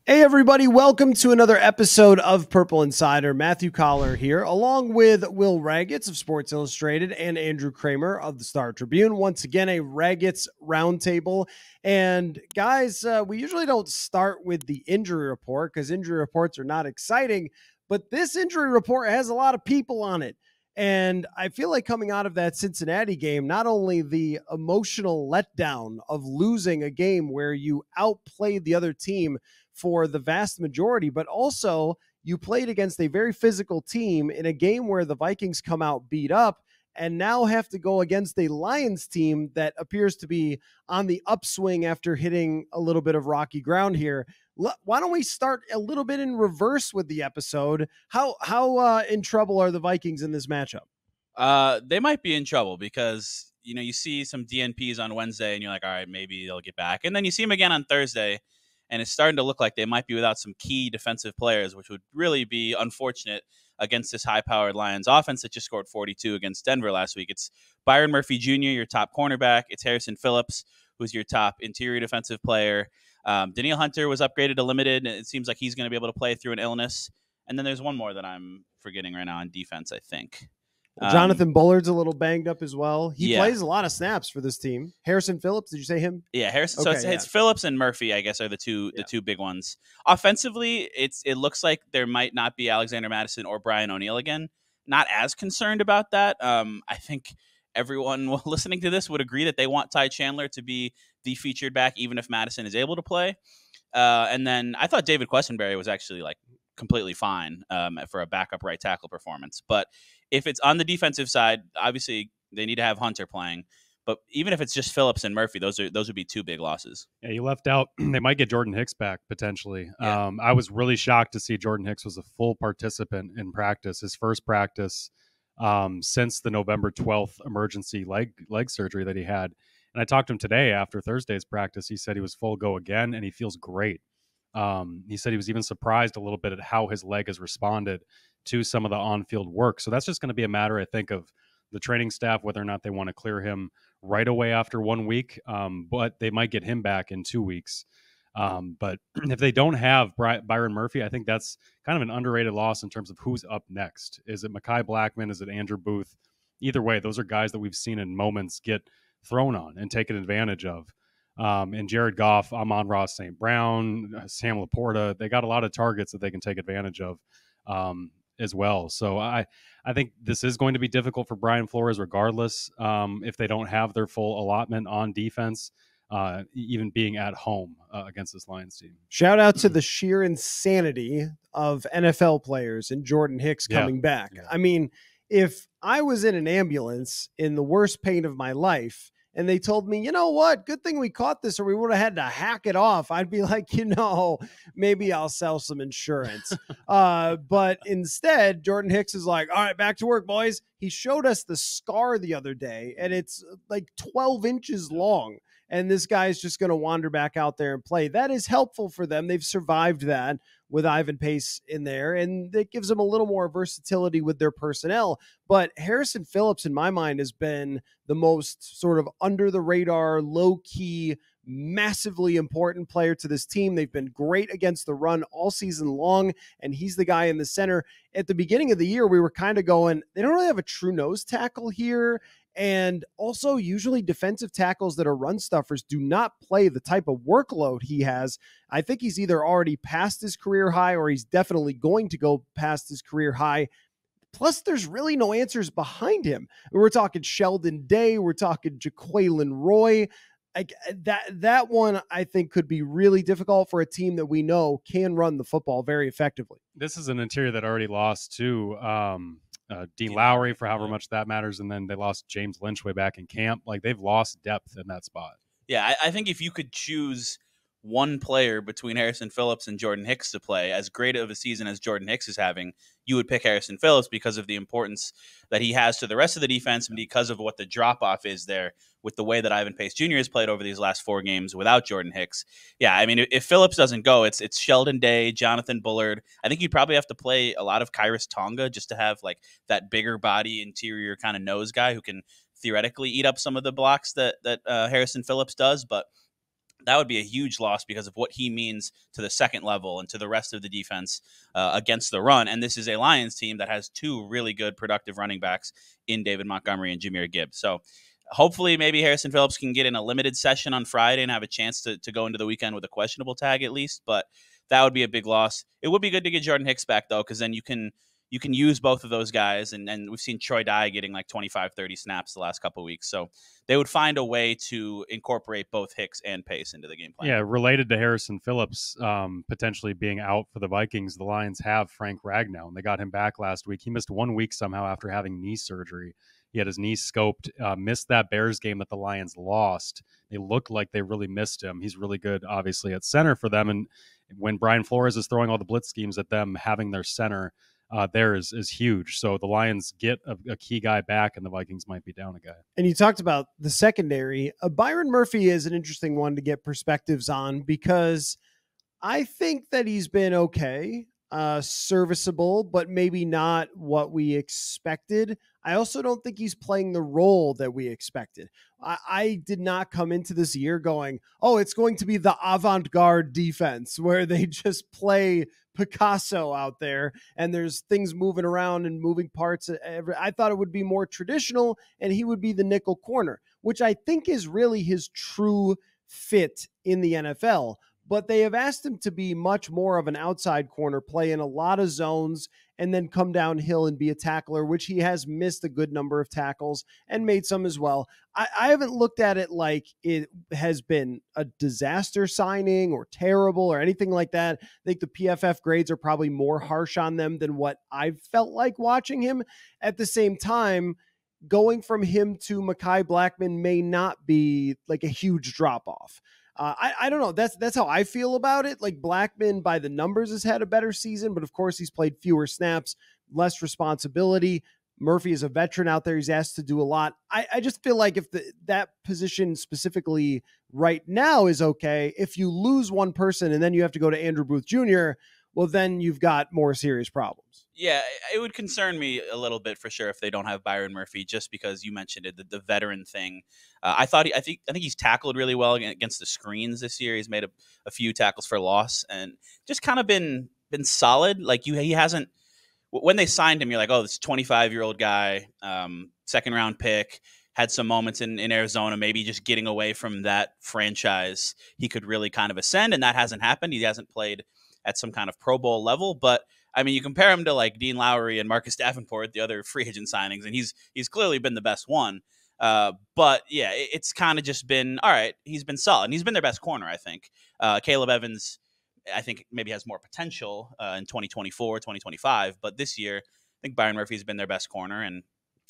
Hey everybody, welcome to another episode of Purple Insider. Matthew Coller here, along with Will Ragatz of Sports Illustrated and Andrew Krammer of the Star Tribune. Once again, a Ragatz roundtable. And guys, we usually don't start with the injury report because injury reports are not exciting, but this injury report has a lot of people on it. And I feel like coming out of that Cincinnati game, not only the emotional letdown of losing a game where you outplayed the other team for the vast majority, but also you played against a very physical team in a game where the Vikings come out beat up and now have to go against a Lions team that appears to be on the upswing after hitting a little bit of rocky ground here. Why don't we start a little bit in reverse with the episode? How in trouble are the Vikings in this matchup? They might be in trouble because, you see some DNPs on Wednesday and you're like, all right, maybe they'll get back. And then you see them again on Thursday and it's starting to look like they might be without some key defensive players, which would really be unfortunate against this high-powered Lions offense that just scored 42 against Denver last week. It's Byron Murphy Jr., your top cornerback. It's Harrison Phillips, who's your top interior defensive player. Danielle Hunter was upgraded to limited, and it seems like he's going to be able to play through an illness. And then there's one more that I'm forgetting right now on defense, I think. Jonathan Bullard's a little banged up as well. He plays a lot of snaps for this team. Harrison Phillips, did you say him? Yeah, Harrison. Okay, So it's Phillips and Murphy, I guess, are the two big ones. Offensively, it looks like there might not be Alexander Mattison or Brian O'Neill again. Not as concerned about that. I think everyone listening to this would agree that they want Ty Chandler to be the featured back, even if Mattison is able to play. And then I thought David Questenberry was actually completely fine for a backup right tackle performance. But if it's on the defensive side, obviously they need to have Hunter playing. But even if it's just Phillips and Murphy, those would be two big losses. Yeah, you left out. They might get Jordan Hicks back potentially. Yeah. I was really shocked to see Jordan Hicks was a full participant in practice. His first practice since the November 12th emergency leg surgery that he had. And I talked to him today after Thursday's practice. He said he was full go again, and he feels great. He said he was even surprised a little bit at how his leg has responded to some of the on-field work. So that's just going to be a matter, I think, of the training staff, whether or not they want to clear him right away after 1 week. But they might get him back in 2 weeks. But if they don't have Byron Murphy, I think that's kind of an underrated loss in terms of who's up next. Is it Mekhi Blackman? Is it Andrew Booth? Either way, those are guys that we've seen in moments get thrown on and taken advantage of. And Jared Goff, Amon-Ra St. Brown, Sam Laporta, they got a lot of targets that they can take advantage of as well. So I think this is going to be difficult for Brian Flores regardless if they don't have their full allotment on defense, even being at home against this Lions team. Shout out to the sheer insanity of NFL players and Jordan Hicks coming back. Yeah. I mean, if I was in an ambulance in the worst pain of my life and they told me, you know what, good thing we caught this or we would have had to hack it off, I'd be like, maybe I'll sell some insurance. But instead, Jordan Hicks is like, all right, back to work, boys. He showed us the scar the other day, and it's like 12 inches long. And this guy's just going to wander back out there and play. That is helpful for them. They've survived that with Ivan Pace in there, and it gives them a little more versatility with their personnel. But Harrison Phillips, in my mind, has been the most sort of under-the-radar, low-key, massively important player to this team. They've been great against the run all season long, and he's the guy in the center. At the beginning of the year, we were kind of going, they don't really have a true nose tackle here. And also, usually defensive tackles that are run stuffers do not play the type of workload he has. I think he's either already past his career high or he's definitely going to go past his career high. Plus, there's really no answers behind him. We're talking Sheldon Day. We're talking Jaquelin Roy. That one, I think, could be really difficult for a team that we know can run the football very effectively. This is an interior that already lost to Dean Lowry for however much that matters, and then they lost James Lynch way back in camp. Like, they've lost depth in that spot. Yeah, I think if you could choose one player between Harrison Phillips and Jordan Hicks to play, as great of a season as Jordan Hicks is having, you would pick Harrison Phillips because of the importance that he has to the rest of the defense and because of what the drop-off is there with the way that Ivan Pace Jr. has played over these last 4 games without Jordan Hicks. Yeah, I mean, if Phillips doesn't go, it's Sheldon Day, Jonathan Bullard. I think you'd probably have to play a lot of Kyrus Tonga just to have like that bigger body interior kind of nose guy who can theoretically eat up some of the blocks that Harrison Phillips does. But that would be a huge loss because of what he means to the second level and to the rest of the defense against the run. And this is a Lions team that has two really good, productive running backs in David Montgomery and Jahmyr Gibbs. So hopefully maybe Harrison Phillips can get in a limited session on Friday and have a chance to go into the weekend with a questionable tag at least. But that would be a big loss. It would be good to get Jordan Hicks back, though, because then you can use both of those guys. And we've seen Troy Dye getting like 25, 30 snaps the last couple of weeks. So they would find a way to incorporate both Hicks and Pace into the game plan. Yeah, related to Harrison Phillips potentially being out for the Vikings, the Lions have Frank Ragnow, and they got him back last week. He missed 1 week somehow after having knee surgery. He had his knee scoped, missed that Bears game that the Lions lost. They looked like they really missed him. He's really good, obviously, at center for them. And when Brian Flores is throwing all the blitz schemes at them, having their center there is huge. So the Lions get a key guy back, and the Vikings might be down a guy. And you talked about the secondary. Byron Murphy is an interesting one to get perspectives on because I think that he's been okay, serviceable, but maybe not what we expected. I also don't think he's playing the role that we expected. I did not come into this year going, oh, it's going to be the avant-garde defense where they just play Picasso out there and there's things moving around and moving parts. I thought it would be more traditional and he would be the nickel corner, which I think is really his true fit in the NFL. But they have asked him to be much more of an outside corner, play in a lot of zones, and then come downhill and be a tackler, which he has missed a good number of tackles and made some as well. I haven't looked at it like it has been a disaster signing or terrible or anything like that. I think the PFF grades are probably more harsh on them than what I've felt like watching him. At the same time, going from him to Mekhi Blackmon may not be like a huge drop-off. I don't know. That's how I feel about it. Like Blackmon by the numbers has had a better season, but of course he's played fewer snaps, less responsibility. Murphy is a veteran out there. He's asked to do a lot. I just feel like if that position specifically right now is okay, if you lose one person and then you have to go to Andrew Booth Jr., well, then you've got more serious problems. Yeah, it would concern me a little bit for sure if they don't have Byron Murphy, just because you mentioned it, the veteran thing. I think he's tackled really well against the screens this year. He's made a few tackles for loss and just kind of been solid. Like he hasn't. When they signed him, you're like, oh, this 25-year-old guy, second round pick. Had some moments in Arizona, maybe just getting away from that franchise, he could really kind of ascend, and that hasn't happened. He hasn't played at some kind of Pro Bowl level, but I mean, you compare him to like Dean Lowry and Marcus Davenport, the other free agent signings, and he's clearly been the best one. But yeah, it's kind of just been all right. He's been solid, and he's been their best corner, I think. Caleb Evans, I think maybe has more potential in 2024, 2025, but this year, I think Byron Murphy's been their best corner, and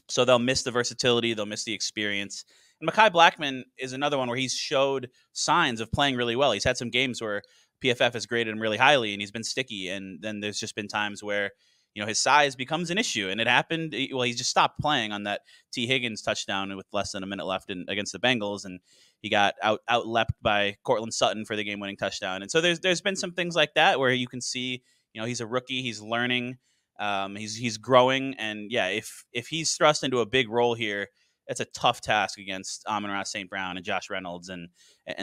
so they'll miss the versatility, they'll miss the experience. And Mekhi Blackmon is another one where he's showed signs of playing really well. He's had some games where PFF has graded him really highly and he's been sticky. And then there's just been times where, his size becomes an issue. And it happened. Well, he just stopped playing on that T. Higgins touchdown with less than a minute left against the Bengals. And he got out-leapt by Cortland Sutton for the game-winning touchdown. And so there's been some things like that where you can see, he's a rookie, he's learning, he's growing. And yeah, if he's thrust into a big role here, it's a tough task against Amon-Ra St. Brown and Josh Reynolds and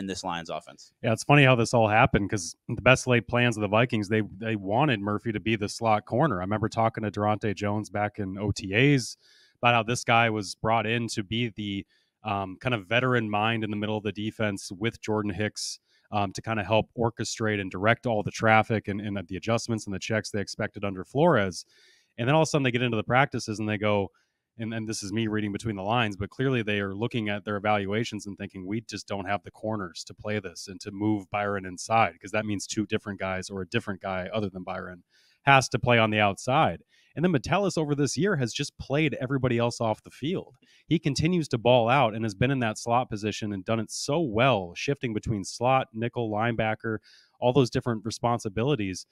this Lions offense. Yeah, it's funny how this all happened because the best laid plans of the Vikings, they wanted Murphy to be the slot corner. I remember talking to Durante Jones back in OTAs about how this guy was brought in to be the kind of veteran mind in the middle of the defense with Jordan Hicks to kind of help orchestrate and direct all the traffic and the adjustments and the checks they expected under Flores. And then all of a sudden they get into the practices and they go, and this is me reading between the lines, but clearly they are looking at their evaluations and thinking, we just don't have the corners to play this and to move Byron inside, because that means two different guys or a different guy other than Byron has to play on the outside. And then Metellus over this year has just played everybody else off the field. He continues to ball out and has been in that slot position and done it so well, shifting between slot, nickel, linebacker, all those different responsibilities.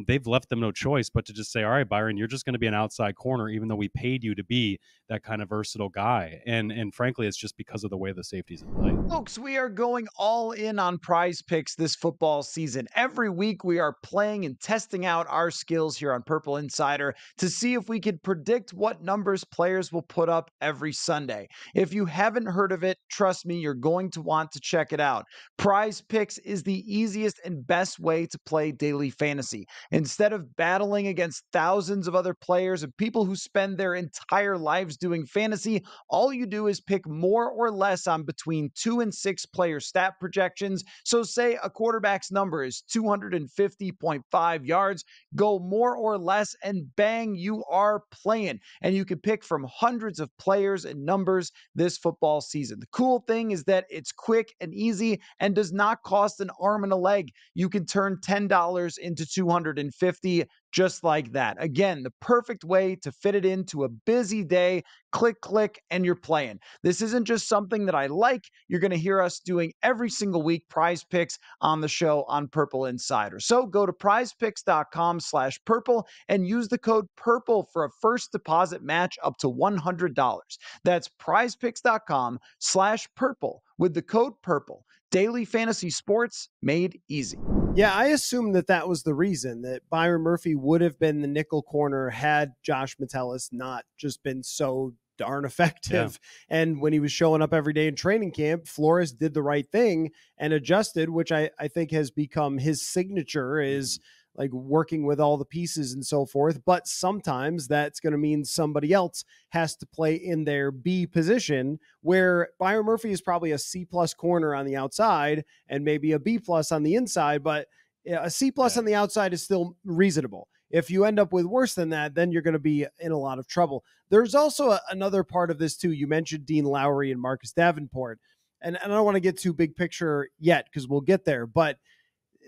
they've left them no choice but to just say, all right, Byron, you're just going to be an outside corner, even though we paid you to be that kind of versatile guy. And frankly, it's just because of the way the safeties have played. Folks, we are going all in on Prize Picks this football season. Every week we are playing and testing out our skills here on Purple Insider to see if we can predict what numbers players will put up every Sunday. If you haven't heard of it, trust me, you're going to want to check it out. Prize Picks is the easiest and best way to play daily fantasy. Instead of battling against thousands of other players and people who spend their entire lives doing fantasy, all you do is pick more or less on between 2 and 6 player stat projections. So say a quarterback's number is 250.5 yards, go more or less and bang, you are playing. And you can pick from hundreds of players and numbers this football season. The cool thing is that it's quick and easy and does not cost an arm and a leg. You can turn $10 into $250 just like that. Again, the perfect way to fit it into a busy day. Click, click, and you're playing. This isn't just something that I like. You're going to hear us doing every single week Prize Picks on the show on Purple Insider. So go to prizepicks.com/purple and use the code PURPLE for a first deposit match up to $100. That's prizepicks.com/purple with the code PURPLE. Daily fantasy sports made easy. Yeah, I assume that was the reason that Byron Murphy would have been the nickel corner had Josh Metellus not just been so darn effective. Yeah. And when he was showing up every day in training camp, Flores did the right thing and adjusted, which I think has become his signature, is like working with all the pieces and so forth. But sometimes that's going to mean somebody else has to play in their B position, where Byron Murphy is probably a C+ corner on the outside and maybe a B+ on the inside, but a C+ on the outside is still reasonable. If you end up with worse than that, then you're going to be in a lot of trouble. There's also another part of this too. You mentioned Dean Lowry and Marcus Davenport, and I don't want to get too big picture yet because we'll get there, but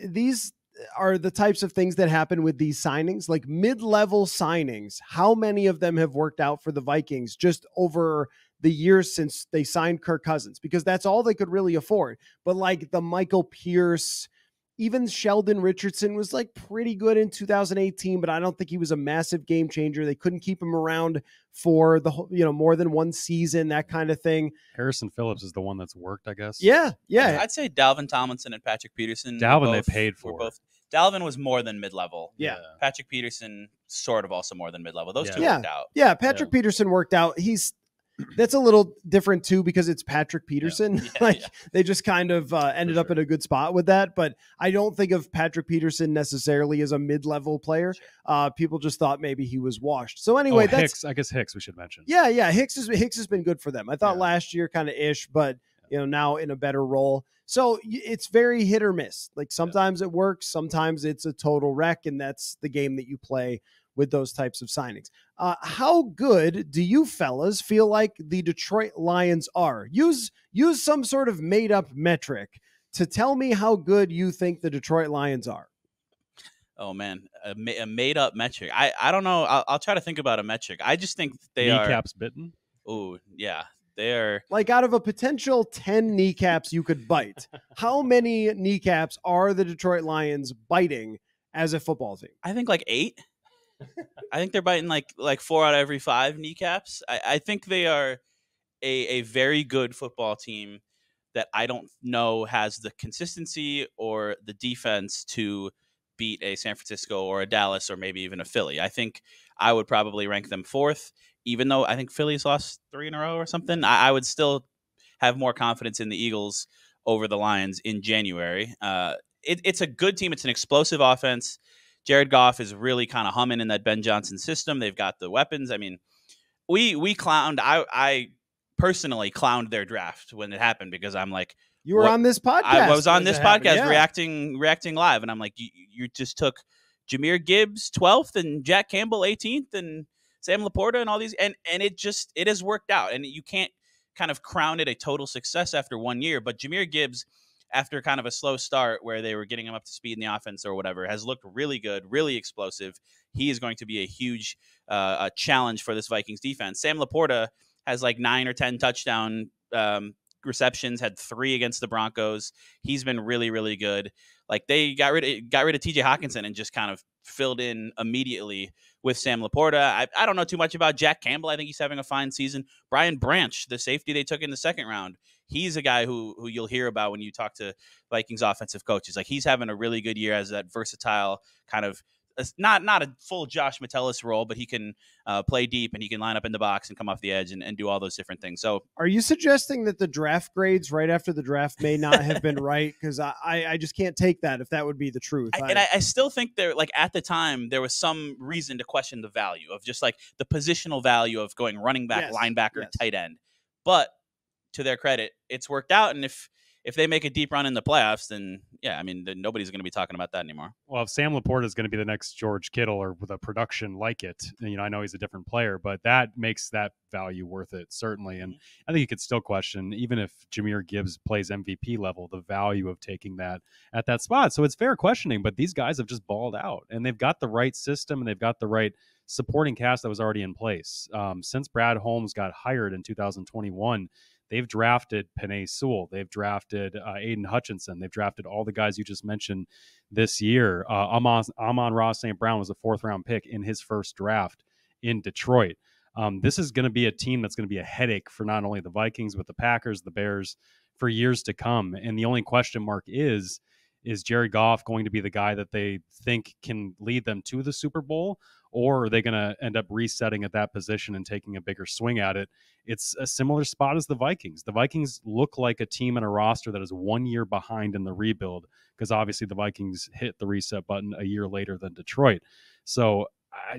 these are the types of things that happen with these signings, like mid-level signings. How many of them have worked out for the Vikings just over the years since they signed Kirk Cousins? Because that's all they could really afford. But like the Michael Pierce, even Sheldon Richardson was like pretty good in 2018, but I don't think he was a massive game changer. They couldn't keep him around for the more than one season, that kind of thing. Harrison Phillips is the one that's worked, I guess. Yeah. I'd say Dalvin Tomlinson and Patrick Peterson. Dalvin they paid for. Dalvin was more than mid-level. Yeah. Patrick Peterson sort of also more than mid-level. Those two worked out. Yeah, Patrick Peterson worked out. That's a little different too because it's Patrick Peterson. They just kind of ended up in a good spot with that. But I don't think of Patrick Peterson necessarily as a mid-level player. People just thought maybe he was washed. So anyway, Hicks. I guess Hicks we should mention. Yeah. Hicks has been good for them. I thought last year kind of ish, but now in a better role. So it's very hit or miss. Like sometimes it works, sometimes it's a total wreck, and that's the game that you play with those types of signings. How good do you fellas feel like the Detroit Lions are? Use some sort of made up metric to tell me how good you think the Detroit Lions are. Oh man, a made up metric. I don't know. I'll try to think about a metric. I just think they are kneecaps bitten. Oh yeah. They're like, out of a potential 10 kneecaps you could bite, how many kneecaps are the Detroit Lions biting as a football team? I think like 8. I think they're biting like 4 out of every 5 kneecaps. I think they are a very good football team that I don't know has the consistency or the defense to beat a San Francisco or a Dallas or maybe even a Philly. I think I would probably rank them 4th. Even though I think Philly's lost 3 in a row or something, I would still have more confidence in the Eagles over the Lions in January. It's a good team. It's an explosive offense. Jared Goff is really kind of humming in that Ben Johnson system. They've got the weapons. I mean, we clowned. I personally clowned their draft when it happened because I'm like, you were on this podcast. I was on this podcast reacting live, and I'm like, you just took Jahmyr Gibbs 12th and Jack Campbell 18th and Sam Laporta and all these, and it has worked out, and you can't kind of crown it a total success after 1 year. But Jahmyr Gibbs, after kind of a slow start where they were getting him up to speed in the offense or whatever, has looked really good, really explosive. He is going to be a huge challenge for this Vikings defense. Sam Laporta has like 9 or 10 touchdown receptions, had 3 against the Broncos. He's been really, really good. Like, they got rid of TJ Hawkinson and just kind of filled in immediately with Sam Laporta. I don't know too much about Jack Campbell. I think he's having a fine season. Brian Branch, the safety they took in the second round, he's a guy who you'll hear about when you talk to Vikings offensive coaches. Like, he's having a really good year as that versatile kind of, not a full Josh Metellus role, but he can play deep and he can line up in the box and come off the edge and do all those different things. So, are you suggesting that the draft grades right after the draft may not have been right? Because I just can't take that if that would be the truth. I still think there, like, at the time, there was some reason to question the value of just like the positional value of going running back, linebacker, tight end. But to their credit, it's worked out. And if they make a deep run in the playoffs, then then nobody's going to be talking about that anymore. Well, if Sam Laporta is going to be the next George Kittle or with a production like it, I know he's a different player, but that makes that value worth it, certainly. And I think you could still question, even if Jahmyr Gibbs plays MVP level, the value of taking that at that spot. So it's fair questioning, but these guys have just balled out, and they've got the right system and they've got the right supporting cast that was already in place. Since Brad Holmes got hired in 2021, they've drafted Penei Sewell. They've drafted Aiden Hutchinson. They've drafted all the guys you just mentioned this year. Amon-Ra St. Brown was a 4th-round pick in his first draft in Detroit. This is going to be a team that's going to be a headache for not only the Vikings, but the Packers, the Bears, for years to come. And the only question mark is Jared Goff going to be the guy that they think can lead them to the Super Bowl? Or are they going to end up resetting at that position and taking a bigger swing at it? It's a similar spot as the Vikings. The Vikings look like a team and a roster that is 1 year behind in the rebuild, because obviously the Vikings hit the reset button a year later than Detroit. So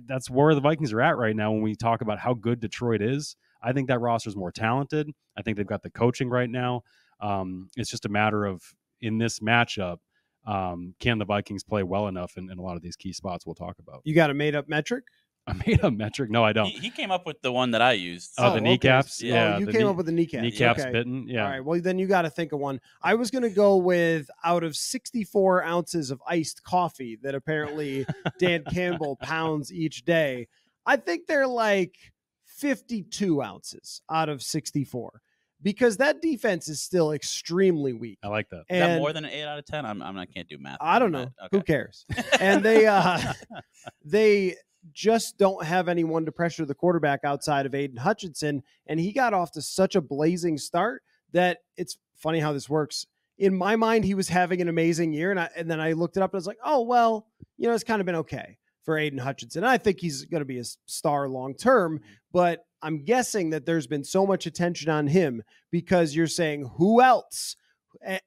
that's where the Vikings are at right now when we talk about how good Detroit is. I think that roster is more talented. I think they've got the coaching right now. It's just a matter of, in this matchup, can the Vikings play well enough in a lot of these key spots we'll talk about? You got a made-up metric? A made-up metric? No, I don't. He came up with the one that I used. The kneecaps? Okay. Yeah. You came up with the kneecaps. Kneecaps bitten? Yeah. All right. Well, then you got to think of one. I was going to go with, out of 64 ounces of iced coffee that apparently Dan Campbell pounds each day, I think they're like 52 ounces out of 64. Because that defense is still extremely weak. I like that. Is that more than an 8 out of 10? I can't do math. I don't know. Okay. Who cares? And they just don't have anyone to pressure the quarterback outside of Aiden Hutchinson. And he got off to such a blazing start that it's funny how this works. In my mind, he was having an amazing year. And then I looked it up and I was like, oh, well, it's kind of been okay for Aiden Hutchinson. I think he's going to be a star long term, but I'm guessing that there's been so much attention on him because you're saying who else?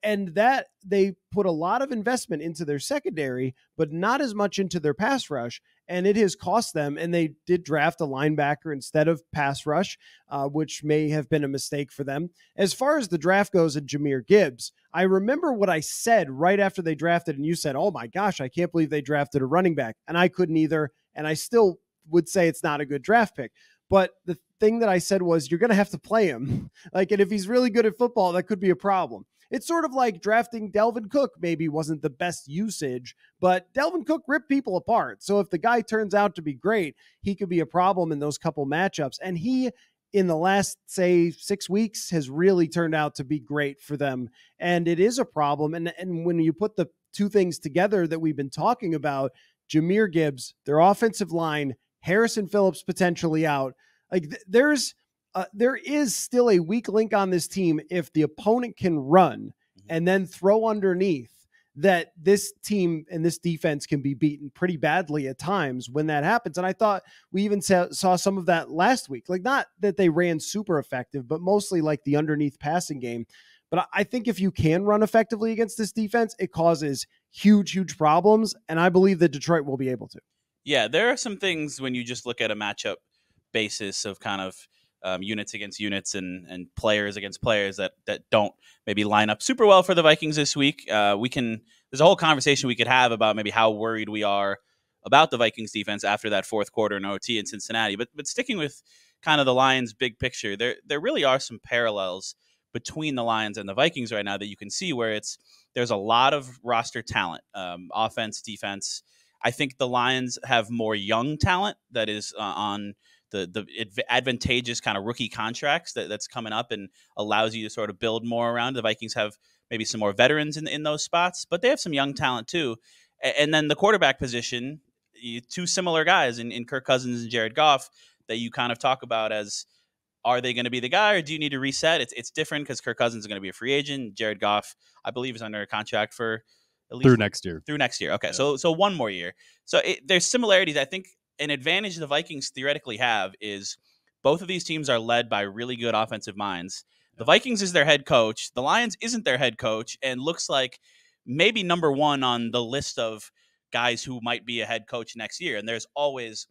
And that they put a lot of investment into their secondary, but not as much into their pass rush. And it has cost them. And they did draft a linebacker instead of pass rush, which may have been a mistake for them. As far as the draft goes and Jahmyr Gibbs, I remember what I said right after they drafted, and you said, oh my gosh, I can't believe they drafted a running back. And I couldn't either. And I still would say it's not a good draft pick. But the thing that I said was, you're going to have to play him. And if he's really good at football, that could be a problem. It's sort of like drafting Delvin Cook maybe wasn't the best usage, but Delvin Cook ripped people apart. So if the guy turns out to be great, he could be a problem in those couple matchups. And he, in the last, say, 6 weeks, has really turned out to be great for them. And it is a problem. And when you put the two things together that we've been talking about, Jahmyr Gibbs, their offensive line, Harrison Phillips potentially out, there is still a weak link on this team. If the opponent can run and then throw underneath, that this team and this defense can be beaten pretty badly at times when that happens. And I thought we even saw some of that last week. Not that they ran super effective, but mostly like the underneath passing game. But I think if you can run effectively against this defense, it causes huge, huge problems. And I believe that Detroit will be able to. Yeah, there are some things when you just look at a matchup basis of kind of units against units and players against players that don't maybe line up super well for the Vikings this week. There's a whole conversation we could have about maybe how worried we are about the Vikings defense after that fourth quarter in OT in Cincinnati. But sticking with kind of the Lions' big picture, there really are some parallels between the Lions and the Vikings right now that you can see where there's a lot of roster talent, offense, defense. I think the Lions have more young talent that is on advantageous kind of rookie contracts that's coming up and allows you to sort of build more around. The Vikings have maybe some more veterans in those spots, but they have some young talent too. And then the quarterback position, two similar guys in Kirk Cousins and Jared Goff that you kind of talk about as, are they going to be the guy or do you need to reset? It's different because Kirk Cousins is going to be a free agent. Jared Goff, I believe, is under a contract for at least through next year. Okay, Yeah. so one more year. So there's similarities. I think an advantage the Vikings theoretically have is both of these teams are led by really good offensive minds. The Vikings is their head coach. The Lions isn't their head coach and looks like maybe number one on the list of guys who might be a head coach next year. And there's always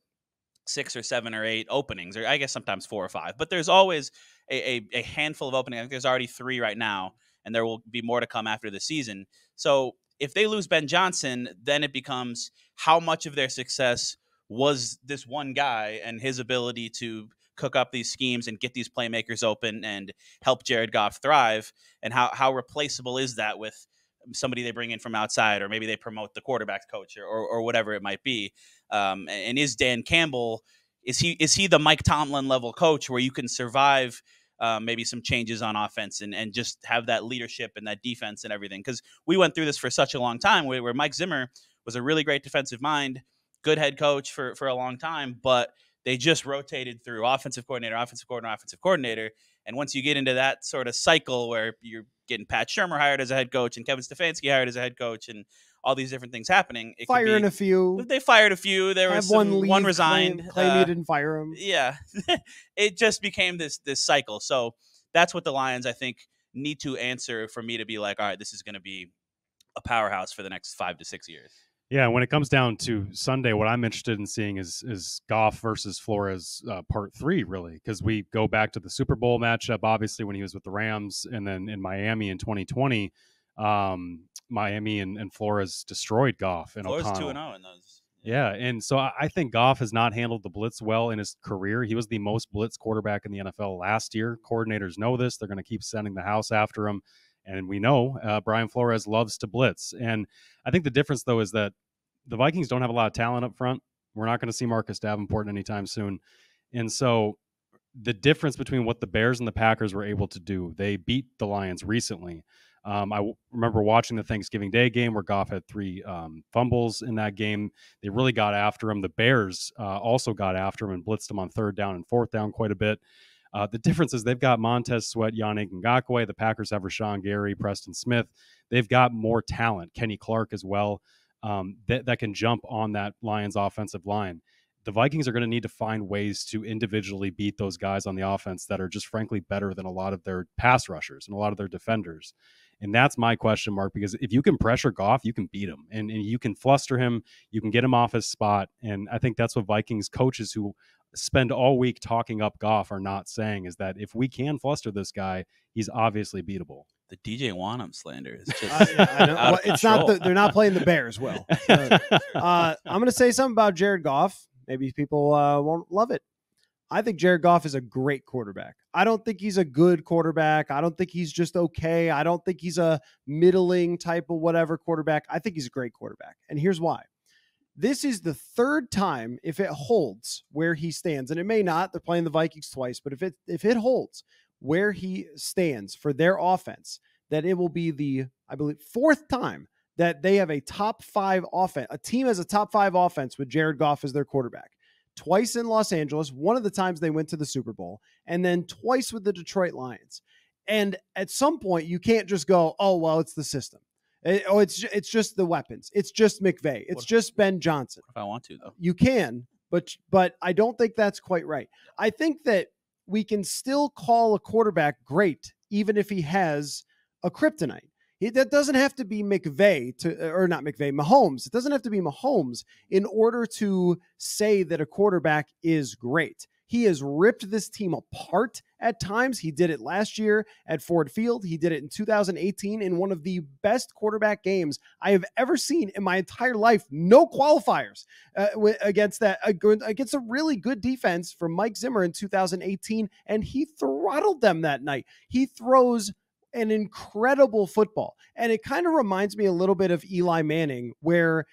6 or 7 or 8 openings, or I guess sometimes 4 or 5, but there's always a handful of openings. I think there's already 3 right now, and there will be more to come after the season. So if they lose Ben Johnson, then it becomes how much of their success was this one guy and his ability to cook up these schemes and get these playmakers open and help Jared Goff thrive, and how replaceable is that with somebody they bring in from outside, or maybe they promote the quarterback coach or whatever it might be. And is Dan Campbell, is he the Mike Tomlin level coach where you can survive maybe some changes on offense and just have that leadership and that defense and everything? Because we went through this for such a long time where Mike Zimmer was a really great defensive mind, good head coach for a long time, but they just rotated through offensive coordinator. And once you get into that sort of cycle where you're getting Pat Shurmur hired as a head coach and Kevin Stefanski hired as a head coach and all these different things happening, a few. They fired a few. There was one resigned. Claim you didn't fire him. Yeah, it just became this cycle. So that's what the Lions, I think, need to answer for me to be like, all right, this is going to be a powerhouse for the next 5 to 6 years. Yeah, when it comes down to Sunday, what I'm interested in seeing is Goff versus Flores part 3, really, because we go back to the Super Bowl matchup, obviously, when he was with the Rams, and then in Miami in 2020, Miami and Flores destroyed Goff and Flores O'Connell. 2-0 in those. Yeah, and so I think Goff has not handled the blitz well in his career. He was the most blitz quarterback in the NFL last year. Coordinators know this. They're going to keep sending the house after him. And we know Brian Flores loves to blitz. And I think the difference, though, is that the Vikings don't have a lot of talent up front. We're not going to see Marcus Davenport anytime soon. And so the difference between what the Bears and the Packers were able to do, they beat the Lions recently. I remember watching the Thanksgiving Day game where Goff had 3 fumbles in that game. They really got after him. The Bears also got after him and blitzed him on 3rd down and 4th down quite a bit. The difference is they've got Montez Sweat, Yannick Ngakoue. The Packers have Rashawn Gary, Preston Smith. They've got more talent. Kenny Clark as well, that can jump on that Lions offensive line. The Vikings are going to need to find ways to individually beat those guys on the offense that are just frankly better than a lot of their pass rushers and a lot of their defenders. And that's my question mark, because if you can pressure Goff, you can beat him and you can fluster him. You can get him off his spot. And I think that's what Vikings coaches who spend all week talking up Goff are not saying, is that if we can fluster this guy, he's obviously beatable. The DJ Wanham slander is just well, it's not they're not playing the Bears well. I'm going to say something about Jared Goff. Maybe people won't love it. I think Jared Goff is a great quarterback. I don't think he's a good quarterback. I don't think he's just okay. I don't think he's a middling type of whatever quarterback. I think he's a great quarterback. And here's why. This is the 3rd time, if it holds where he stands, and it may not, they're playing the Vikings twice, but if it holds where he stands for their offense, that it will be the, I believe, 4th time that they have a top 5 offense. A team has a top 5 offense with Jared Goff as their quarterback. Twice in Los Angeles, one of the times they went to the Super Bowl, and then twice with the Detroit Lions. And at some point, you can't just go, oh, well, it's the system. It's just the weapons. It's just McVay. It's just Ben Johnson. If I want to, though. You can, but I don't think that's quite right. I think that we can still call a quarterback great, even if he has a kryptonite. That doesn't have to be Mahomes. It doesn't have to be Mahomes in order to say that a quarterback is great. He has ripped this team apart at times. He did it last year at Ford Field. He did it in 2018 in one of the best quarterback games I have ever seen in my entire life. No qualifiers against a really good defense from Mike Zimmer in 2018, and he throttled them that night. He throws an incredible football, and it kind of reminds me a little bit of Eli Manning, where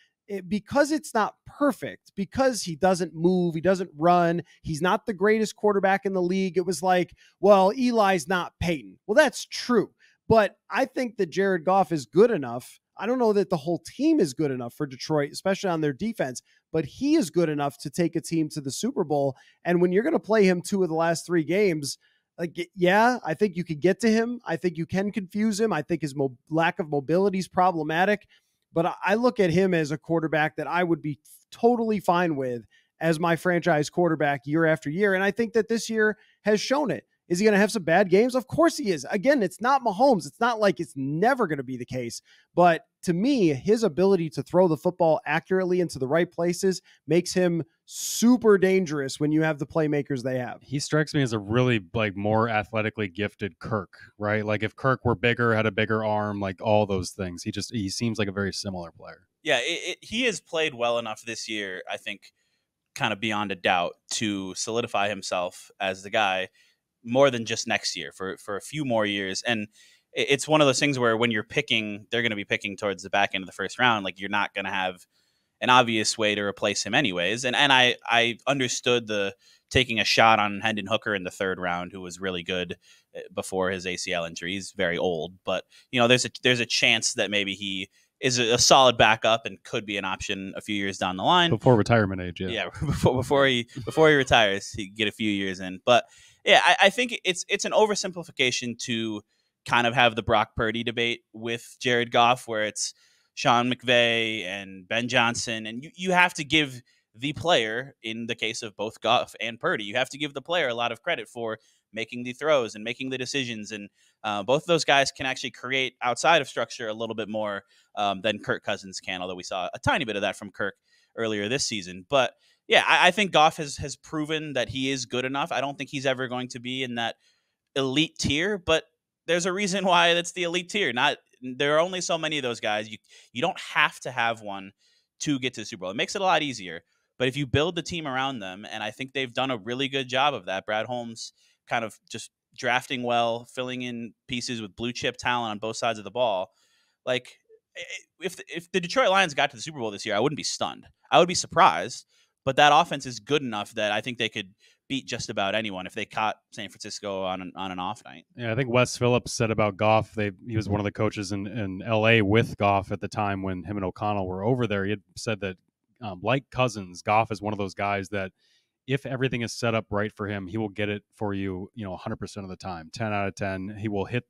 because it's not perfect, because he doesn't move, he doesn't run, he's not the greatest quarterback in the league. It was like, well, Eli's not Peyton. Well, that's true. But I think that Jared Goff is good enough. I don't know that the whole team is good enough for Detroit, especially on their defense, but he is good enough to take a team to the Super Bowl. And when you're going to play him 2 of the last 3 games, like, yeah, I think you could get to him. I think you can confuse him. I think his lack of mobility is problematic. But I look at him as a quarterback that I would be totally fine with as my franchise quarterback year after year. And I think that this year has shown it. Is he going to have some bad games? Of course he is. Again, it's not Mahomes. It's not like it's never going to be the case. But to me, his ability to throw the football accurately into the right places makes him super dangerous when you have the playmakers they have. He strikes me as a really more athletically gifted Kirk, right? Like if Kirk were bigger, had a bigger arm, like all those things. He seems like a very similar player. Yeah, he has played well enough this year, I think, kind of beyond a doubt, to solidify himself as the guy more than just next year, for a few more years. And it's one of those things where when you're picking, they're going to be picking towards the back end of the first round. Like, you're not going to have an obvious way to replace him anyways. And I understood the taking a shot on Hendon Hooker in the 3rd round, who was really good before his ACL injury. He's very old, but there's a chance that maybe he is a solid backup and could be an option a few years down the line. Before retirement age, yeah. before he retires, he can get a few years in. But yeah, I think it's an oversimplification to kind of have the Brock Purdy debate with Jared Goff, where it's Sean McVay and Ben Johnson, and you have to give the player, in the case of both Goff and Purdy, you have to give the player a lot of credit for making the throws and making the decisions. And both of those guys can actually create outside of structure a little bit more than Kirk Cousins can, although we saw a tiny bit of that from Kirk earlier this season. But yeah, I think Goff has proven that he is good enough. I don't think he's ever going to be in that elite tier, but there's a reason why that's the elite tier. There are only so many of those guys. You don't have to have one to get to the Super Bowl. It makes it a lot easier. But if you build the team around them, and I think they've done a really good job of that, Brad Holmes kind of just drafting well, filling in pieces with blue chip talent on both sides of the ball. Like, if the Detroit Lions got to the Super Bowl this year, I wouldn't be stunned. I would be surprised. But that offense is good enough that I think they could beat just about anyone if they caught San Francisco on an off night. Yeah, I think Wes Phillips said about Goff, he was one of the coaches in L.A. with Goff at the time when him and O'Connell were over there. He had said that, like Cousins, Goff is one of those guys that if everything is set up right for him, he will get it for you, 100% of the time, 10 out of 10. He will hit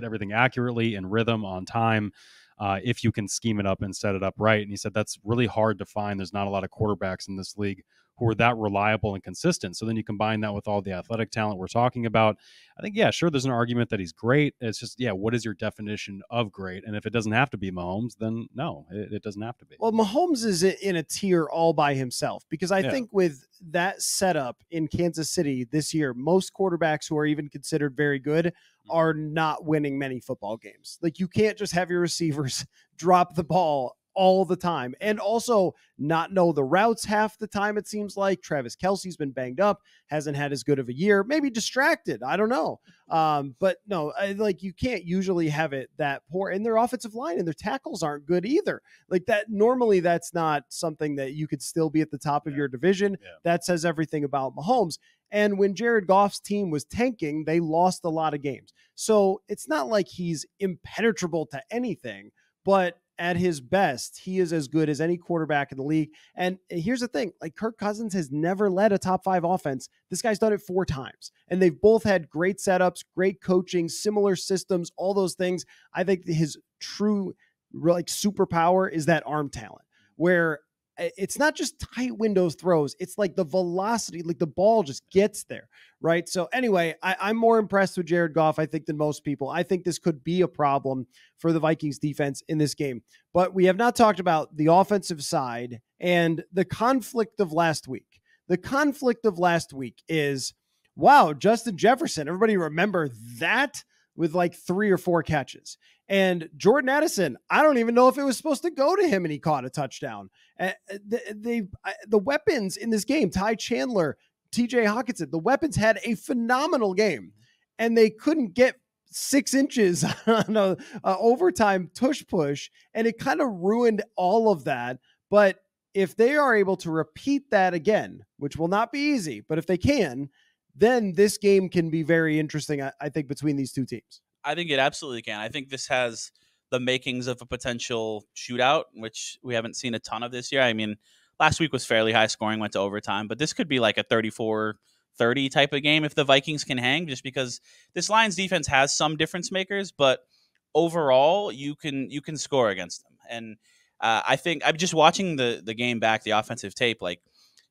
everything accurately in rhythm on time. If you can scheme it up and set it up right. And he said that's really hard to find. There's not a lot of quarterbacks in this league who are that reliable and consistent. So then you combine that with all the athletic talent we're talking about. I think, yeah, sure, there's an argument that he's great. It's just, yeah, what is your definition of great? And if it doesn't have to be Mahomes, then no, it doesn't have to be. Well, Mahomes is in a tier all by himself, because I think with that setup in Kansas City this year, most quarterbacks who are even considered very good are not winning many football games. Like, you can't just have your receivers drop the ball all the time and also not know the routes half the time. It seems like Travis Kelce's been banged up, hasn't had as good of a year, maybe distracted. I don't know. But no, you can't usually have it that poor, and their offensive line and their tackles aren't good either. Like that, normally that's not something that you could still be at the top of your division. Yeah. That says everything about Mahomes. And when Jared Goff's team was tanking, they lost a lot of games. So it's not like he's impenetrable to anything, but at his best, he is as good as any quarterback in the league. And here's the thing, like Kirk Cousins has never led a top 5 offense. This guy's done it 4 times, and they've both had great setups, great coaching, similar systems, all those things. I think his true superpower is that arm talent, where it's not just tight window throws. It's like the velocity, like the ball just gets there, right? So anyway, I'm more impressed with Jared Goff, I think, than most people. I think this could be a problem for the Vikings defense in this game. But we have not talked about the offensive side and the conflict of last week. The conflict of last week is, wow, Justin Jefferson. Everybody remember that? With like 3 or 4 catches. And Jordan Addison, I don't even know if it was supposed to go to him, and he caught a touchdown. The weapons in this game, Ty Chandler, TJ Hawkinson, the weapons had a phenomenal game, and they couldn't get 6 inches on a overtime tush push, and it kind of ruined all of that. But if they are able to repeat that again, which will not be easy, but if they can, then this game can be very interesting, I think, between these two teams. I think it absolutely can. I think this has the makings of a potential shootout, which we haven't seen a ton of this year. I mean, last week was fairly high scoring, went to overtime, but this could be like a 34-30 type of game if the Vikings can hang, just because this Lions defense has some difference makers, but overall you can score against them. And I think I'm just watching the game back, the offensive tape. Like,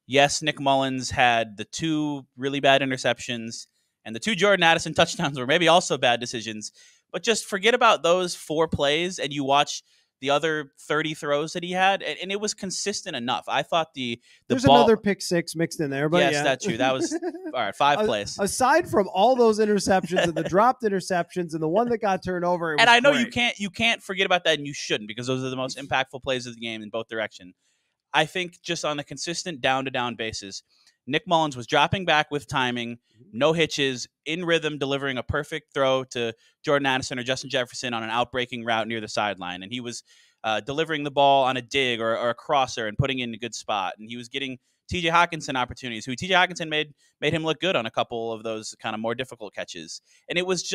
yes, Nick Mullens had the 2 really bad interceptions, and the 2 Jordan Addison touchdowns were maybe also bad decisions. But just forget about those 4 plays, and you watch the other 30 throws that he had, and it was consistent enough. I thought there's ball, another pick 6 mixed in there, but yes, yeah. that's true. That was all right. 5 plays. Aside from all those interceptions and the dropped interceptions and the one that got turned over, and I know great. you can't forget about that, and you shouldn't, because those are the most impactful plays of the game in both directions. I think just on a consistent down-to-down basis, Nick Mullens was dropping back with timing, no hitches, in rhythm, delivering a perfect throw to Jordan Addison or Justin Jefferson on an outbreaking route near the sideline. And he was delivering the ball on a dig or a crosser and putting it in a good spot. And he was getting TJ Hockenson opportunities, who TJ Hockenson made him look good on a couple of those kind of more difficult catches. And it was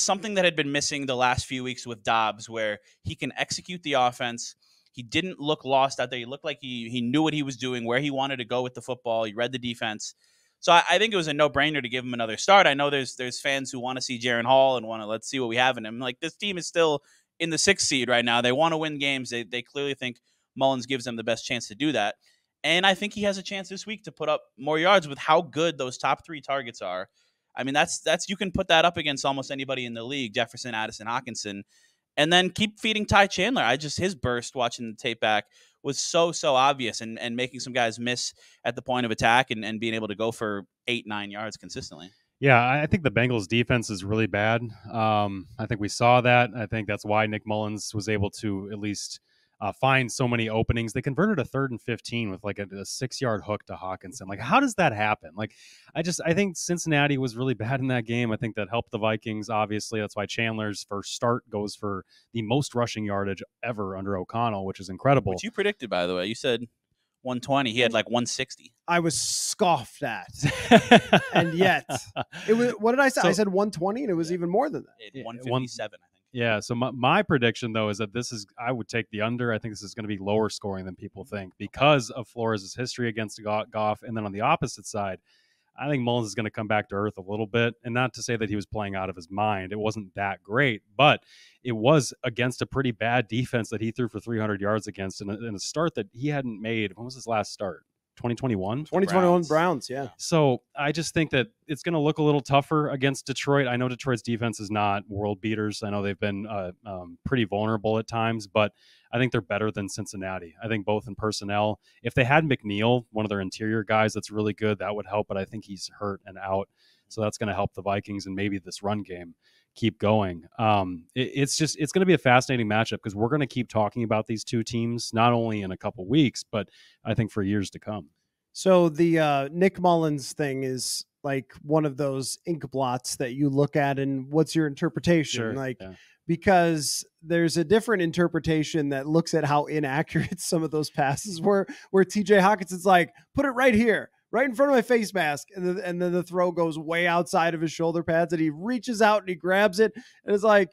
something that had been missing the last few weeks with Dobbs, where he can execute the offense. He didn't look lost out there. He looked like he knew what he was doing, where he wanted to go with the football. He read the defense. So I think it was a no-brainer to give him another start. I know there's fans who want to see Jaren Hall and want to let's see what we have in him. Like, this team is still in the 6th seed right now. They want to win games. They clearly think Mullens gives them the best chance to do that. And I think he has a chance this week to put up more yards with how good those top 3 targets are. I mean, that's you can put that up against almost anybody in the league, Jefferson, Addison, Hockenson. And then keep feeding Ty Chandler. His burst watching the tape back was so obvious, and making some guys miss at the point of attack and being able to go for 8-9 yards consistently. Yeah, I think the Bengals defense is really bad. I think we saw that. I think that's why Nick Mullens was able to at least find so many openings. They converted a 3rd and 15 with like a 6-yard hook to Hockenson. Like, how does that happen? Like, I think Cincinnati was really bad in that game. I think that helped the Vikings. Obviously, that's why Chandler's first start goes for the most rushing yardage ever under O'Connell, which is incredible. Which you predicted, by the way. You said 120. He had like 160. I was scoffed at. And yet, it was, what did I say? I said 120, and it was even more than that. 157, I think. Yeah, so my prediction, though, is that I would take the under. I think this is going to be lower scoring than people think because of Flores' history against Goff. And then on the opposite side, I think Mullens is going to come back to earth a little bit. And not to say that he was playing out of his mind. It wasn't that great, but it was against a pretty bad defense that he threw for 300 yards against in a start that he hadn't made. When was his last start? 2021 Browns, yeah. So I just think that it's going to look a little tougher against Detroit. I know Detroit's defense is not world beaters. I know they've been pretty vulnerable at times, but I think they're better than Cincinnati. I think both in personnel. If they had McNeil, one of their interior guys that's really good, that would help, but I think he's hurt and out. So that's going to help the Vikings and maybe this run game keep going. It's going to be a fascinating matchup because we're going to keep talking about these two teams, not only in a couple weeks, but I think for years to come. So the Nick Mullens thing is like one of those ink blots that you look at and what's your interpretation? Sure, because there's a different interpretation that looks at how inaccurate some of those passes were, where TJ Hawkinson's like, put it right here, right in front of my face mask. And then the throw goes way outside of his shoulder pads and he reaches out and he grabs it. And it's like,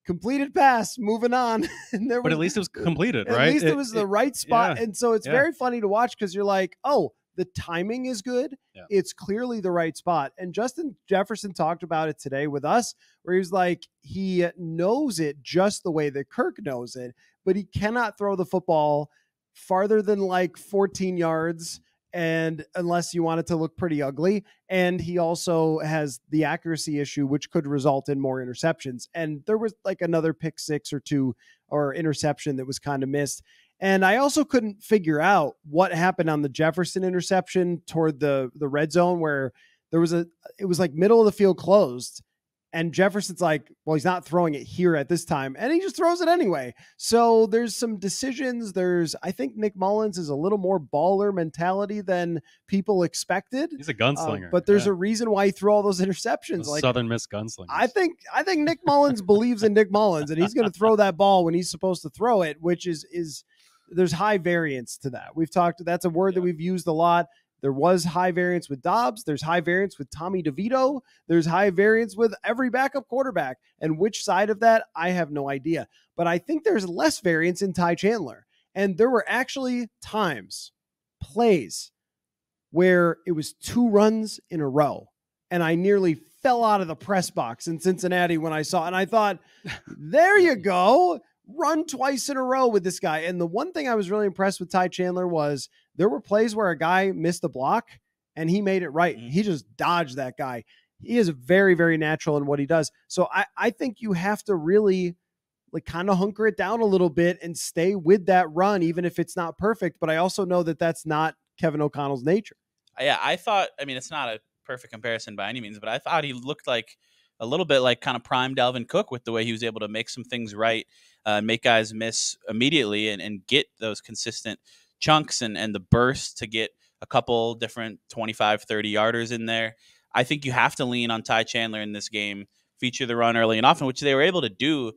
completed pass, moving on. But at least it was completed, right? At least it was the right spot. Yeah. And so it's very funny to watch because you're like, oh, the timing is good. Yeah. It's clearly the right spot. And Justin Jefferson talked about it today with us, where he was like, he knows it just the way that Kirk knows it, but he cannot throw the football farther than like 14 yards. And unless you want it to look pretty ugly. And he also has the accuracy issue, which could result in more interceptions. And there was like another pick 6 or 2 or interception that was kind of missed. And I also couldn't figure out what happened on the Jefferson interception toward the red zone, where it was like middle of the field closed. And Jefferson's like, well, he's not throwing it here at this time. And he just throws it anyway. So there's some decisions. I think Nick Mullens is a little more baller mentality than people expected. He's a gunslinger. But there's a reason why he threw all those interceptions. Those Southern Miss gunslingers. I think Nick Mullens believes in Nick Mullens, and he's going to throw that ball when he's supposed to throw it, which is there's high variance to that. That's a word that we've used a lot. There was high variance with Dobbs. There's high variance with Tommy DeVito. There's high variance with every backup quarterback. And which side of that, I have no idea. But I think there's less variance in Ty Chandler. And there were actually plays, where it was 2 runs in a row. And I nearly fell out of the press box in Cincinnati when I saw it. And I thought, there you go. Run twice in a row with this guy. And the one thing I was really impressed with Ty Chandler was there were plays where a guy missed the block and he made it right. He just dodged that guy. He is very, very natural in what he does. So I think you have to really kind of hunker it down a little bit and stay with that run, even if it's not perfect. But I also know that that's not Kevin O'Connell's nature. Yeah, it's not a perfect comparison by any means, but I thought he looked like a little bit like kind of prime Dalvin Cook with the way he was able to make some things right, make guys miss immediately and get those consistent chunks and the burst to get a couple different 25, 30 yarders in there. I think you have to lean on Ty Chandler in this game, feature the run early and often, which they were able to do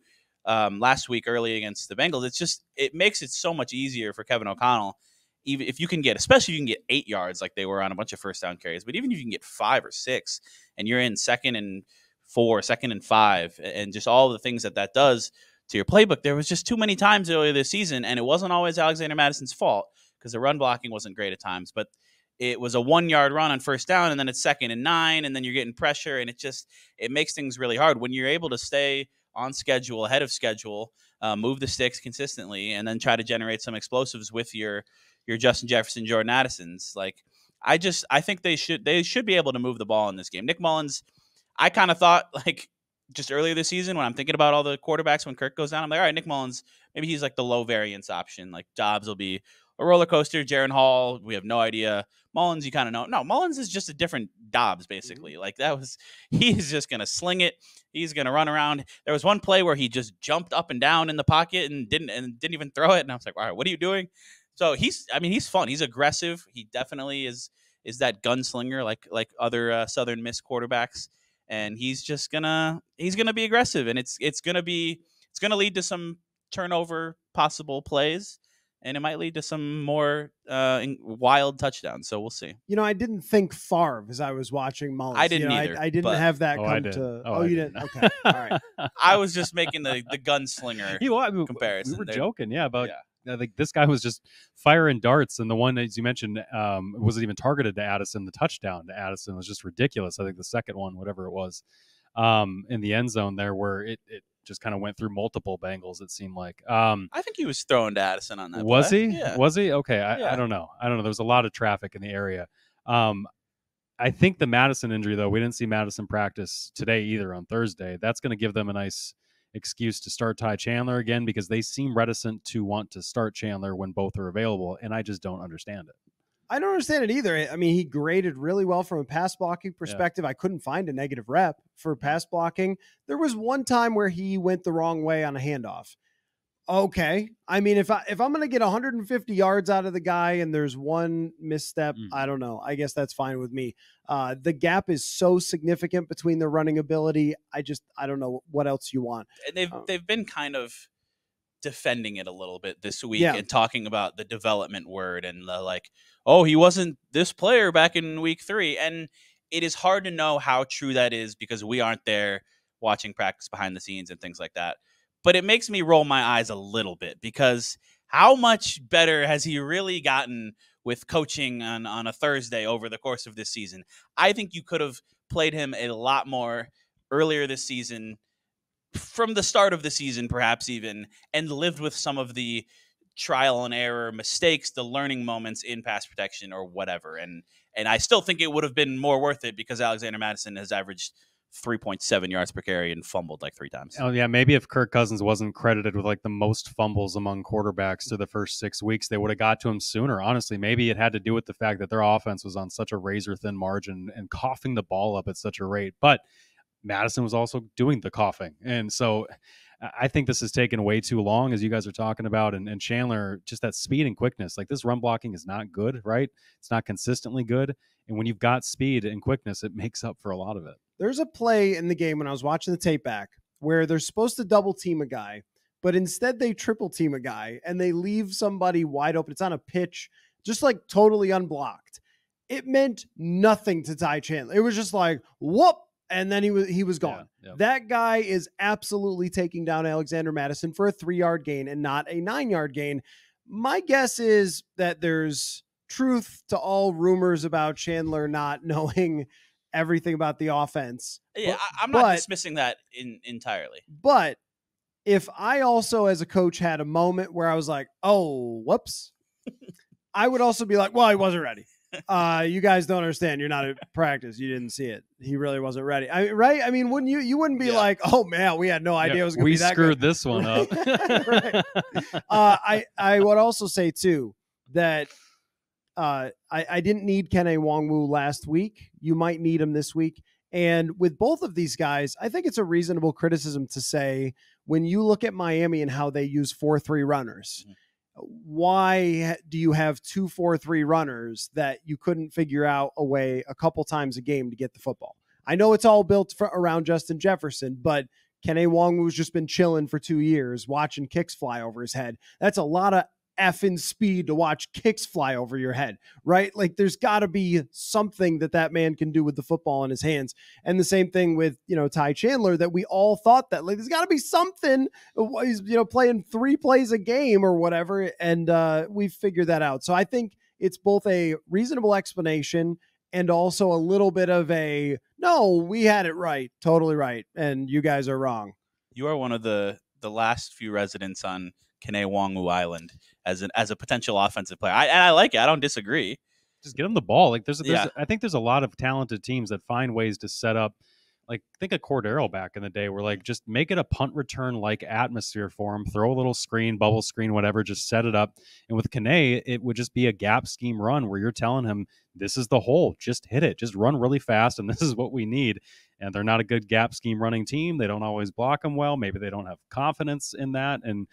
last week early against the Bengals. It makes it so much easier for Kevin O'Connell, even if you can especially if you can get 8 yards like they were on a bunch of first down carries, but even if you can get 5 or 6 and you're in 2nd and 4, 2nd and 5, and just all the things that does to your playbook. There was just too many times earlier this season, and it wasn't always Alexander Madison's fault because the run blocking wasn't great at times, but it was a 1-yard run on first down, and then it's 2nd and 9, and then you're getting pressure, and it makes things really hard when you're able to stay on schedule, ahead of schedule, move the sticks consistently, and then try to generate some explosives with your Justin Jefferson, Jordan Addisons. I think they should be able to move the ball in this game. Nick Mullens, I kind of thought just earlier this season when I'm thinking about all the quarterbacks when Kirk goes down, I'm like, all right, Nick Mullens, maybe he's like the low variance option. Like Dobbs will be a roller coaster. Jaron Hall, we have no idea. Mullens, you kind of know. No, Mullens is just a different Dobbs, basically. He's just going to sling it. He's going to run around. There was one play where he just jumped up and down in the pocket and didn't even throw it. And I was like, all right, what are you doing? So he's fun. He's aggressive. He definitely is that gunslinger like other Southern Miss quarterbacks. And he's gonna be aggressive, and it's gonna lead to some turnover possible plays, and it might lead to some more wild touchdowns. So we'll see. I didn't think Favre as I was watching Mullens. I didn't either. I didn't have that come to. Oh, you didn't. Okay, all right. I was just making the gunslinger comparison. We were joking, about. Yeah. I think this guy was just firing darts, and the one, as you mentioned, wasn't even targeted to Addison. The touchdown to Addison was just ridiculous. I think the second one, whatever it was, in the end zone there, where it just kind of went through multiple Bengals, it seemed like. I think he was throwing to Addison on that. Was play. he? Yeah. Was he? Okay, I don't know. There was a lot of traffic in the area. I think the Madison injury, though, we didn't see Madison practice today either on Thursday. That's going to give them a nice excuse to start Ty Chandler again, because they seem reticent to want to start Chandler when both are available, and I just don't understand it. I don't understand it either. I mean, he graded really well from a pass blocking perspective. Yeah. I couldn't find a negative rep for pass blocking. There was one time where he went the wrong way on a handoff. Okay. I mean, if I'm going to get 150 yards out of the guy and there's one misstep, I don't know. I guess that's fine with me. The gap is so significant between their running ability. I don't know what else you want. And they've been kind of defending it a little bit this week and talking about the development word and he wasn't this player back in week 3. And it is hard to know how true that is because we aren't there watching practice behind the scenes and things like that. But it makes me roll my eyes a little bit because how much better has he really gotten with coaching on a Thursday over the course of this season? I think you could have played him a lot more earlier this season, from the start of the season perhaps even, and lived with some of the trial and error mistakes, the learning moments in pass protection or whatever. And I still think it would have been more worth it because Alexander Madison has averaged 3.7 yards per carry and fumbled 3 times. Oh yeah, maybe if Kirk Cousins wasn't credited with the most fumbles among quarterbacks through the first 6 weeks, they would have got to him sooner. Honestly, maybe it had to do with the fact that their offense was on such a razor thin margin and coughing the ball up at such a rate. But Madison was also doing the coughing. And so I think this has taken way too long, as you guys are talking about. And Chandler, just that speed and quickness, like this run blocking is not good, right? It's not consistently good. And when you've got speed and quickness, it makes up for a lot of it. There's a play in the game when I was watching the tape back where they're supposed to double team a guy, but instead they triple team a guy and they leave somebody wide open. It's on a pitch, just like totally unblocked. It meant nothing to Ty Chandler. It was just like, whoop. And then he was gone. Yeah. That guy is absolutely taking down Alexander Mattison for a 3-yard gain and not a 9-yard gain. My guess is that there's truth to all rumors about Chandler not knowing everything about the offense. Yeah, I'm not dismissing that entirely. But if I also, as a coach, had a moment where I was like, oh, whoops, I would also be like, well, he wasn't ready. You guys don't understand. You're not at practice. You didn't see it. He really wasn't ready. Right? I mean, wouldn't you wouldn't be like, oh man, we had no idea it was going to be that good. We screwed this one up. Right. I would also say too that I didn't need Kene Nwangwu last week. You might need him this week. And with both of these guys, I think it's a reasonable criticism to say when you look at Miami and how they use 4-3 runners. Why do you have 2 4-3 runners that you couldn't figure out a way a couple times a game to get the football? I know it's all built around Justin Jefferson, but Kene Nwangwu's just been chilling for 2 years, watching kicks fly over his head. That's a lot of effing speed to watch kicks fly over your head, right? Like there's got to be something that man can do with the football in his hands. And the same thing with, Ty Chandler, that we all thought that like, there's got to be something. He's, playing 3 plays a game or whatever. And we figured that out. So I think it's both a reasonable explanation and also a little bit of a, no, we had it right. Totally right. And you guys are wrong. You are one of the last few residents on Kene Nwangwu Island as a potential offensive player. I like it. I don't disagree. Just get him the ball. Like I think there's a lot of talented teams that find ways to set up. Like think of Cordero back in the day, where like just make it a punt return like atmosphere for him. Throw a little screen, bubble screen, whatever. Just set it up. And with Kene, it would just be a gap scheme run where you're telling him this is the hole. Just hit it. Just run really fast, and this is what we need. And they're not a good gap scheme running team. They don't always block them well. Maybe they don't have confidence in that. And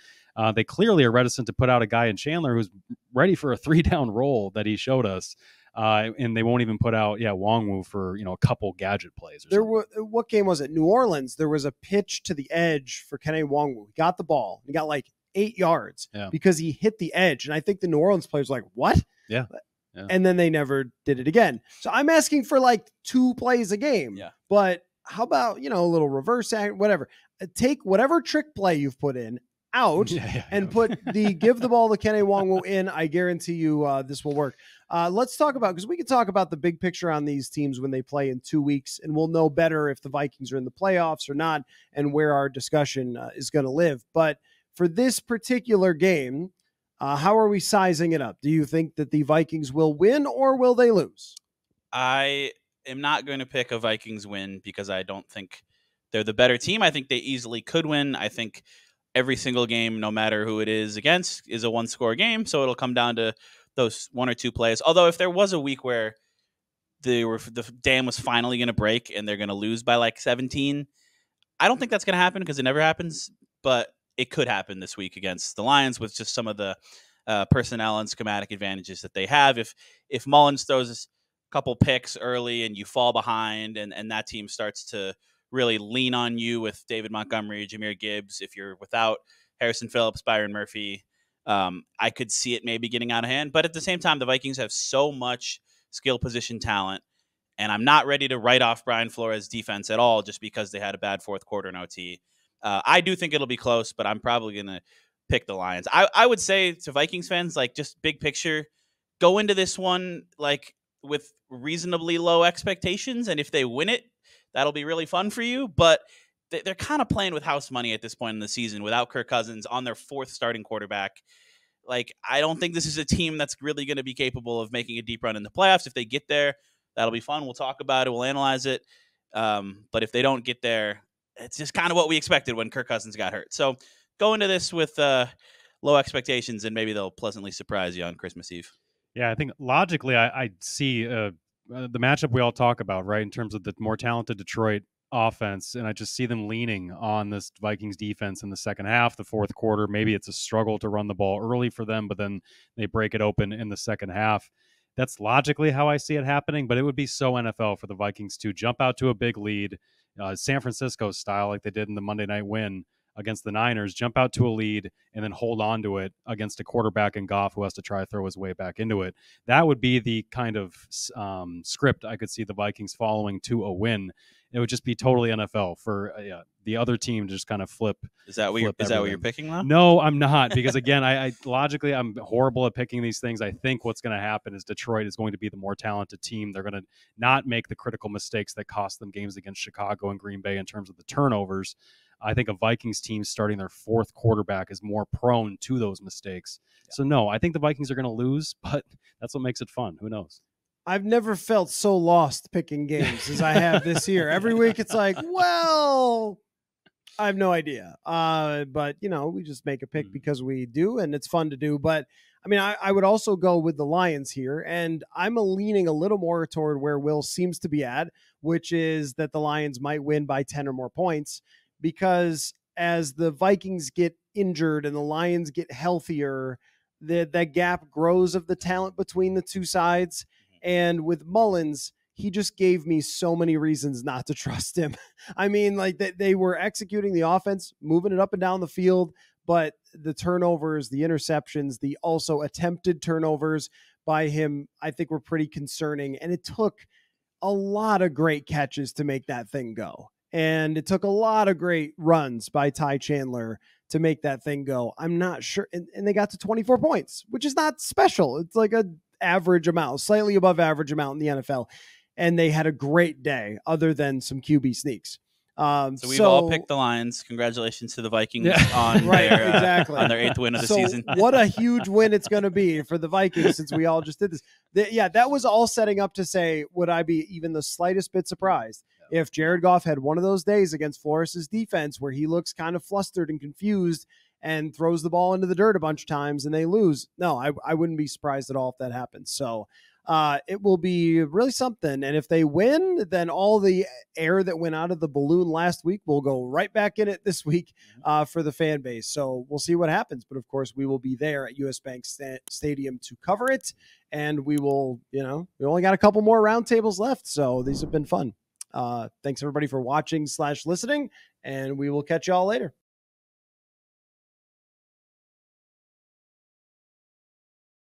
they clearly are reticent to put out a guy in Chandler who's ready for a 3-down roll that he showed us. And they won't even put out, Nwangwu for, a couple gadget plays. What game was it? New Orleans. There was a pitch to the edge for Kene Nwangwu. He got the ball. He got like 8 yards because he hit the edge. And I think the New Orleans players were like, what? Yeah. And then they never did it again. So I'm asking for like 2 plays a game. Yeah. But how about, a little reverse act, whatever. Take whatever trick play you've put in out and put give the ball to Kene Nwangwu in. I guarantee you this will work. Let's talk about, because we can talk about the big picture on these teams when they play in 2 weeks, and we'll know better if the Vikings are in the playoffs or not and where our discussion is going to live. But for this particular game, how are we sizing it up? Do you think that the Vikings will win or will they lose? I am not going to pick a Vikings win because I don't think they're the better team. I think they easily could win. I think every single game, no matter who it is against, is a 1-score game. So it'll come down to those 1 or 2 plays. Although if there was a week where the dam was finally going to break and they're going to lose by like 17, I don't think that's going to happen because it never happens. But it could happen this week against the Lions with just some of the personnel and schematic advantages that they have. If Mullens throws a couple picks early and you fall behind and that team starts to really lean on you with David Montgomery, Jahmyr Gibbs, if you're without Harrison Phillips, Byron Murphy, I could see it maybe getting out of hand. But at the same time, the Vikings have so much skill position talent, and I'm not ready to write off Brian Flores' defense at all just because they had a bad 4th quarter in OT. I do think it'll be close, but I'm probably going to pick the Lions. I would say to Vikings fans, like just big picture, go into this one like with reasonably low expectations, and if they win it, that'll be really fun for you. But they're kind of playing with house money at this point in the season without Kirk Cousins on their 4th starting quarterback. Like, I don't think this is a team that's really going to be capable of making a deep run in the playoffs. If they get there, that'll be fun. We'll talk about it. We'll analyze it. But if they don't get there, it's just kind of what we expected when Kirk Cousins got hurt. So go into this with low expectations, and maybe they'll pleasantly surprise you on Christmas Eve. Yeah, I think logically I see the matchup we all talk about, right, in terms of the more talented Detroit offense, and I just see them leaning on this Vikings defense in the second half, the fourth quarter. Maybe it's a struggle to run the ball early for them, but then they break it open in the second half. That's logically how I see it happening, but it would be so NFL for the Vikings to jump out to a big lead, San Francisco style, like they did in the Monday night win against the Niners, jump out to a lead and then hold on to it against a quarterback in Goff who has to try to throw his way back into it. That would be the kind of script I could see the Vikings following to a win. It would just be totally NFL for the other team to just kind of flip. Is that what you're picking, though? No, I'm not, because again, I logically I'm horrible at picking these things. I think what's going to happen is Detroit is going to be the more talented team. They're going to not make the critical mistakes that cost them games against Chicago and Green Bay in terms of the turnovers. I think a Vikings team starting their fourth quarterback is more prone to those mistakes. Yeah. So no, I think the Vikings are going to lose, but that's what makes it fun. Who knows? I've never felt so lost picking games as I have this year. Every week it's like, well, I have no idea. But, we just make a pick because we do, and it's fun to do. But, I mean, I would also go with the Lions here, and I'm leaning a little more toward where Will seems to be at, which is that the Lions might win by 10 or more points, because as the Vikings get injured and the Lions get healthier, that gap grows of the talent between the two sides. And with Mullens, he just gave me so many reasons not to trust him. I mean, like they were executing the offense, moving it up and down the field, but the turnovers, the interceptions, the also attempted turnovers by him, I think were pretty concerning. And it took a lot of great catches to make that thing go. And it took a lot of great runs by Ty Chandler to make that thing go. I'm not sure. And they got to 24 points, which is not special. It's like a average amount, slightly above average amount in the NFL. And they had a great day other than some QB sneaks. So we've all picked the Lions. Congratulations to the Vikings on on their 8th win of the season. What a huge win it's going to be for the Vikings, since we all just did this. That was all setting up to say, would I be even the slightest bit surprised if Jared Goff had one of those days against Flores' defense where he looks kind of flustered and confused and throws the ball into the dirt a bunch of times and they lose? No, I wouldn't be surprised at all if that happens. So it will be really something. And if they win, then all the air that went out of the balloon last week will go right back in it this week for the fan base. So we'll see what happens. But of course, we will be there at US Bank Stadium to cover it. And we will, we only got a couple more roundtables left. So these have been fun. Thanks everybody for watching / listening, and we will catch y'all later.